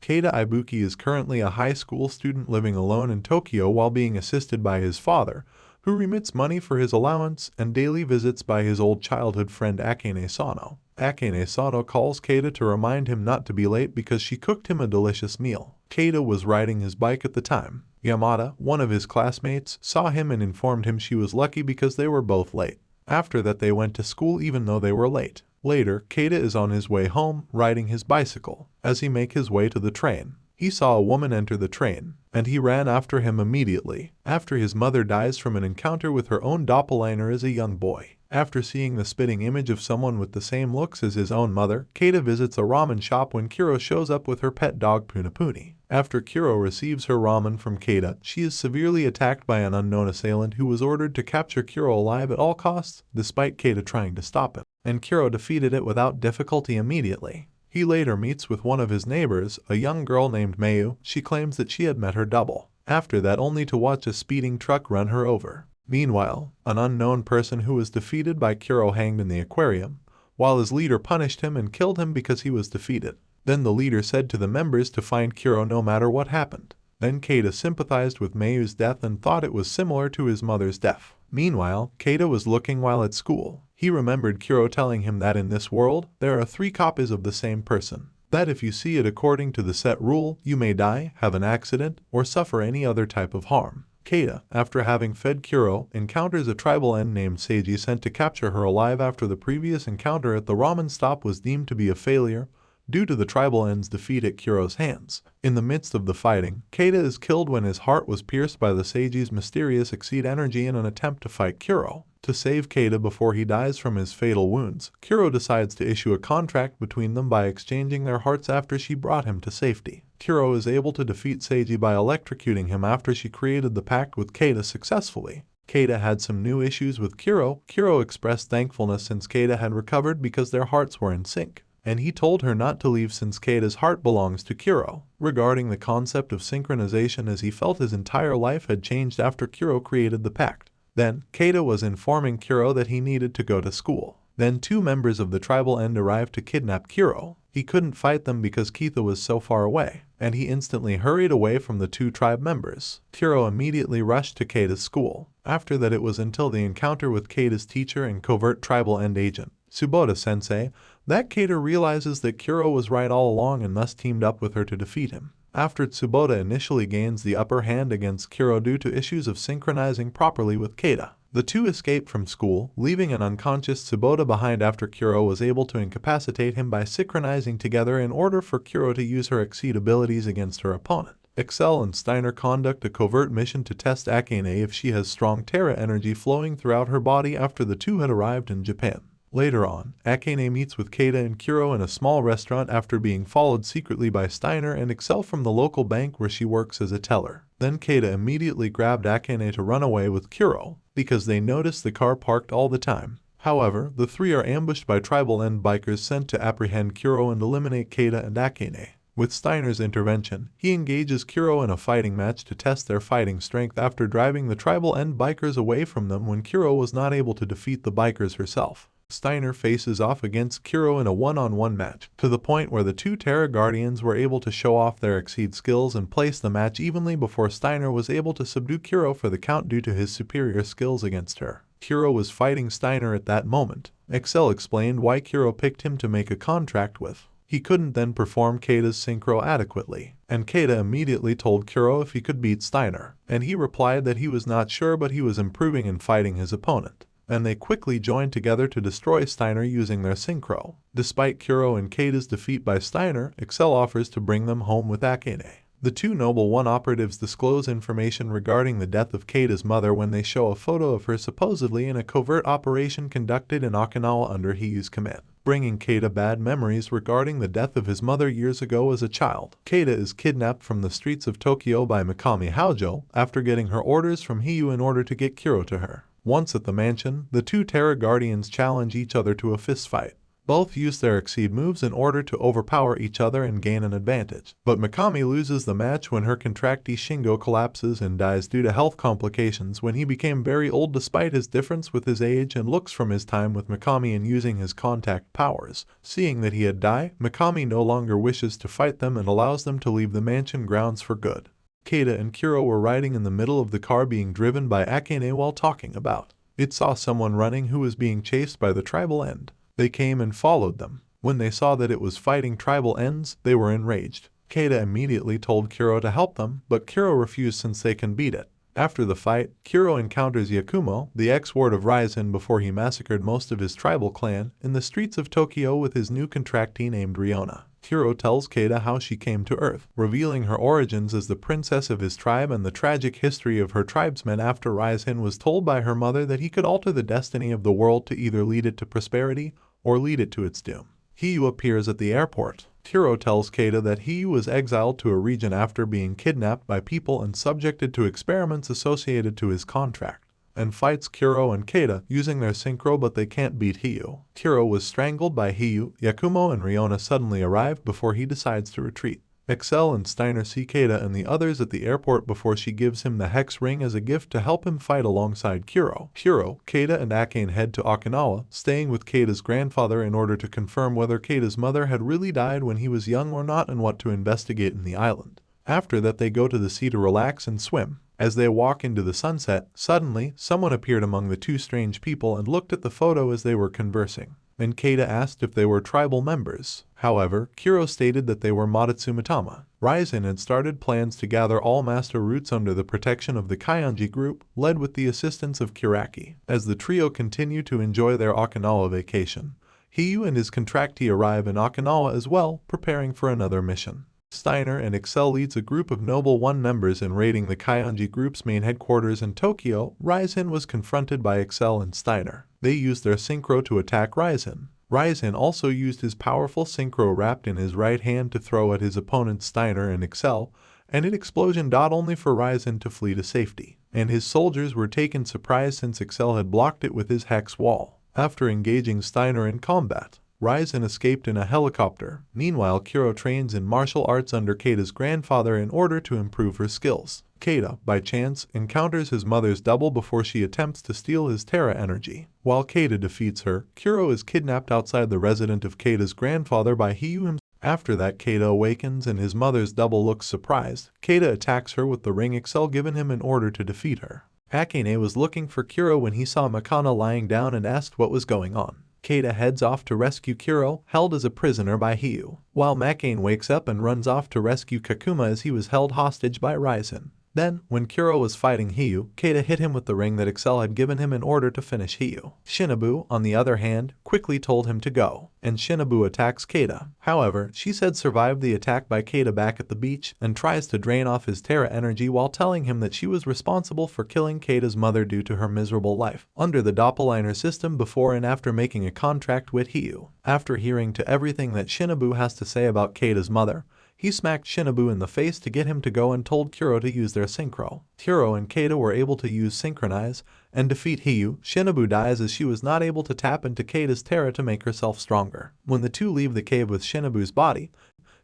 Keita Ibuki is currently a high school student living alone in Tokyo while being assisted by his father, who remits money for his allowance and daily visits by his old childhood friend Akane Sano. Akane Sano calls Keita to remind him not to be late because she cooked him a delicious meal. Keita was riding his bike at the time. Yamada, one of his classmates, saw him and informed him she was lucky because they were both late. After that they went to school even though they were late. Later, Keita is on his way home, riding his bicycle. As he makes his way to the train, he saw a woman enter the train, and he ran after him immediately. After his mother dies from an encounter with her own doppelganger as a young boy. After seeing the spitting image of someone with the same looks as his own mother, Keita visits a ramen shop when Kuro shows up with her pet dog Punapuni. After Kuro receives her ramen from Keita, she is severely attacked by an unknown assailant who was ordered to capture Kuro alive at all costs, despite Keita trying to stop him, and Kuro defeated it without difficulty immediately. He later meets with one of his neighbors, a young girl named Mayu. She claims that she had met her double. After that, only to watch a speeding truck run her over. Meanwhile, an unknown person who was defeated by Kuro hanged in the aquarium, while his leader punished him and killed him because he was defeated. Then the leader said to the members to find Kuro no matter what happened. Then Keita sympathized with Mayu's death and thought it was similar to his mother's death. Meanwhile, Keita was looking while at school. He remembered Kuro telling him that in this world, there are 3 copies of the same person. That if you see it according to the set rule, you may die, have an accident, or suffer any other type of harm. Keita, after having fed Kuro, encounters a tribal end named Seiji sent to capture her alive after the previous encounter at the ramen stop was deemed to be a failure due to the tribal end's defeat at Kuro's hands. In the midst of the fighting, Keita is killed when his heart was pierced by the Seiji's mysterious exceed energy in an attempt to fight Kuro. To save Keita before he dies from his fatal wounds, Kuro decides to issue a contract between them by exchanging their hearts after she brought him to safety. Kuro is able to defeat Seiji by electrocuting him after she created the pact with Keita successfully. Keita had some new issues with Kuro. Kuro expressed thankfulness since Keita had recovered because their hearts were in sync, and he told her not to leave since Keita's heart belongs to Kuro. Regarding the concept of synchronization, as he felt his entire life had changed after Kuro created the pact. Then, Keita was informing Kuro that he needed to go to school. Then 2 members of the tribal end arrived to kidnap Kuro. He couldn't fight them because Keita was so far away, and he instantly hurried away from the 2 tribe members. Kuro immediately rushed to Keita's school. After that, it was until the encounter with Keita's teacher and covert tribal end agent, Tsubota-sensei, that Keita realizes that Kuro was right all along and thus teamed up with her to defeat him. After Tsubota initially gains the upper hand against Kuro due to issues of synchronizing properly with Keita, the 2 escaped from school, leaving an unconscious Tsubota behind after Kuro was able to incapacitate him by synchronizing together in order for Kuro to use her exceed abilities against her opponent. Excel and Steiner conduct a covert mission to test Akane if she has strong Terra energy flowing throughout her body after the 2 had arrived in Japan. Later on, Akane meets with Keita and Kuro in a small restaurant after being followed secretly by Steiner and Excel from the local bank where she works as a teller. Then Keita immediately grabbed Akane to run away with Kuro, because they noticed the car parked all the time. However, the 3 are ambushed by tribal end bikers sent to apprehend Kuro and eliminate Keita and Akane. With Steiner's intervention, he engages Kuro in a fighting match to test their fighting strength after driving the tribal end bikers away from them when Kuro was not able to defeat the bikers herself. Steiner faces off against Kuro in a one-on-one match, to the point where the 2 Terra Guardians were able to show off their exceed skills and place the match evenly before Steiner was able to subdue Kuro for the count due to his superior skills against her. Kuro was fighting Steiner at that moment. Excel explained why Kuro picked him to make a contract with. He couldn't then perform Keita's synchro adequately, and Keita immediately told Kuro if he could beat Steiner, and he replied that he was not sure but he was improving in fighting his opponent. And they quickly joined together to destroy Steiner using their synchro. Despite Kuro and Keita's defeat by Steiner, Excel offers to bring them home with Akane. The 2 Noble One operatives disclose information regarding the death of Keita's mother when they show a photo of her supposedly in a covert operation conducted in Okinawa under Hiyu's command, bringing Keita bad memories regarding the death of his mother years ago as a child. Keita is kidnapped from the streets of Tokyo by Mikami Haojo after getting her orders from Hiyu in order to get Kuro to her. Once at the mansion, the 2 Terra Guardians challenge each other to a fistfight. Both use their Exceed moves in order to overpower each other and gain an advantage. But Mikami loses the match when her contractee Shingo collapses and dies due to health complications when he became very old despite his difference with his age and looks from his time with Mikami and using his contact powers. Seeing that he had died, Mikami no longer wishes to fight them and allows them to leave the mansion grounds for good. Keita and Kuro were riding in the middle of the car being driven by Akane while talking about. It saw someone running who was being chased by the tribal end. They came and followed them. When they saw that it was fighting tribal ends, they were enraged. Keita immediately told Kuro to help them, but Kuro refused since they can beat it. After the fight, Kuro encounters Yakumo, the ex-ward of Raizen before he massacred most of his tribal clan, in the streets of Tokyo with his new contractee named Riona. Kuro tells Keita how she came to Earth, revealing her origins as the princess of his tribe and the tragic history of her tribesmen after Raizen was told by her mother that he could alter the destiny of the world to either lead it to prosperity or lead it to its doom. Hiyu appears at the airport. Kuro tells Keita that Hiyu was exiled to a region after being kidnapped by people and subjected to experiments associated to his contract, and fights Kuro and Keita using their synchro, but they can't beat Hiyu. Kuro was strangled by Hiyu. Yakumo and Riona suddenly arrive before he decides to retreat. Excel and Steiner see Keita and the others at the airport before she gives him the hex ring as a gift to help him fight alongside Kuro. Keita and Akane head to Okinawa, staying with Keita's grandfather in order to confirm whether Keita's mother had really died when he was young or not and what to investigate in the island. After that, they go to the sea to relax and swim. As they walk into the sunset, suddenly, someone appeared among the two strange people and looked at the photo as they were conversing. And Keita asked if they were tribal members. However, Kuro stated that they were Madatsumitama. Raizen had started plans to gather all master roots under the protection of the Kaianji group, led with the assistance of Kiraki. As the trio continue to enjoy their Okinawa vacation, Hiyu and his contractee arrive in Okinawa as well, preparing for another mission. Steiner and Excel leads a group of Noble One members in raiding the Kaianji group's main headquarters in Tokyo. Raizen was confronted by Excel and Steiner. They used their synchro to attack Raizen. Raizen also used his powerful synchro wrapped in his right hand to throw at his opponents Steiner and Excel, and it explosion only for Raizen to flee to safety. And his soldiers were taken surprise since Excel had blocked it with his hex wall. After engaging Steiner in combat, Raizen escaped in a helicopter. Meanwhile, Kuro trains in martial arts under Keita's grandfather in order to improve her skills. Keita, by chance, encounters his mother's double before she attempts to steal his Terra energy. While Keita defeats her, Kuro is kidnapped outside the residence of Keita's grandfather by Hiyu himself. After that, Keita awakens and his mother's double looks surprised. Keita attacks her with the ring Excel given him in order to defeat her. Akane was looking for Kuro when he saw Makana lying down and asked what was going on. Keita heads off to rescue Kuro, held as a prisoner by Hiyu, while Akane wakes up and runs off to rescue Kakuma as he was held hostage by Raizen. Then, when Kuro was fighting Hiyu, Keita hit him with the ring that Excel had given him in order to finish Hiyu. Shinobu, on the other hand, quickly told him to go, and Shinobu attacks Keita. However, she said survived the attack by Keita back at the beach and tries to drain off his Terra energy while telling him that she was responsible for killing Keita's mother due to her miserable life under the doppelganger system before and after making a contract with Hiyu. After hearing to everything that Shinobu has to say about Keita's mother, he smacked Shinobu in the face to get him to go and told Kuro to use their synchro. Kuro and Keita were able to use synchronize and defeat Hiyu. Shinobu dies as she was not able to tap into Keita's Terra to make herself stronger. When the two leave the cave with Shinobu's body,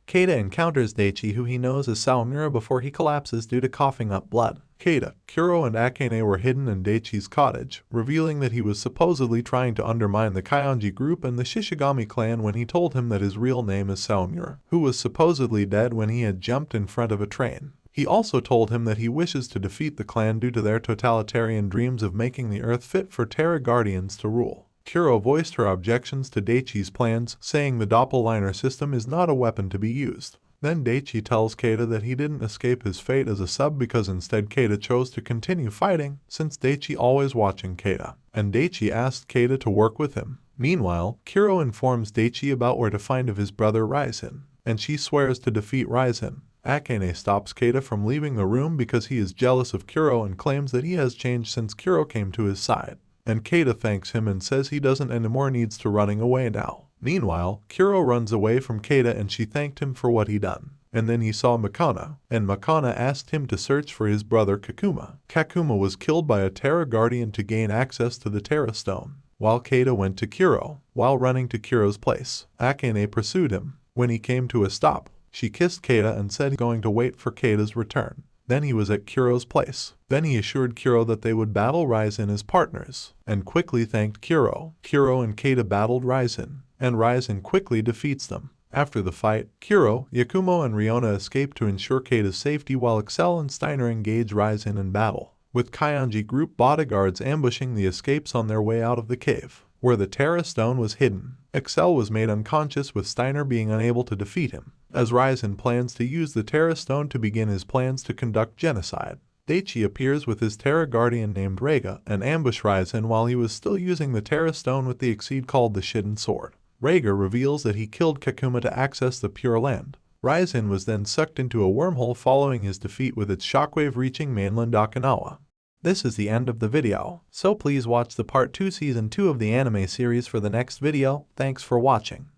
Keita encounters Daichi, who he knows as Saomura, before he collapses due to coughing up blood. Keita, Kuro and Akane were hidden in Daichi's cottage, revealing that he was supposedly trying to undermine the Kaianji group and the Shishigami clan when he told him that his real name is Saomura, who was supposedly dead when he had jumped in front of a train. He also told him that he wishes to defeat the clan due to their totalitarian dreams of making the earth fit for Terra Guardians to rule. Kuro voiced her objections to Daichi's plans, saying the doppelganger system is not a weapon to be used. Then Daichi tells Keita that he didn't escape his fate as a sub because instead Keita chose to continue fighting, since Daichi always watching Keita, and Daichi asked Keita to work with him. Meanwhile, Kuro informs Daichi about where to find of his brother Raizen, and she swears to defeat Raizen. Akane stops Keita from leaving the room because he is jealous of Kuro and claims that he has changed since Kuro came to his side. And Keita thanks him and says he doesn't anymore needs to running away now. Meanwhile, Kuro runs away from Keita and she thanked him for what he done. And then he saw Makana, and Makana asked him to search for his brother Kakuma. Kakuma was killed by a Terra Guardian to gain access to the Terra Stone, while Keita went to Kuro. while running to Kuro's place. Akane pursued him. When he came to a stop, she kissed Keita and said going to wait for Keita's return. Then he was at Kuro's place. Then he assured Kuro that they would battle Ryzen as partners, and quickly thanked Kuro. Kuro and Keita battled Ryzen, and Ryzen quickly defeats them. After the fight, Kuro, Yakumo and Riona escape to ensure Keita's safety while Excel and Steiner engage Ryzen in battle, with Kyanji group bodyguards ambushing the escapes on their way out of the cave, where the Terra Stone was hidden. Excel was made unconscious with Steiner being unable to defeat him, as Ryzen plans to use the Terra Stone to begin his plans to conduct genocide. Daichi appears with his Terra Guardian named Reiga and ambush Ryzen while he was still using the Terra Stone with the exceed called the Shiden Sword. Reiga reveals that he killed Kakuma to access the Pure Land. Ryzen was then sucked into a wormhole following his defeat with its shockwave reaching mainland Okinawa. This is the end of the video, so please watch the part 2 season 2 of the anime series for the next video. Thanks for watching.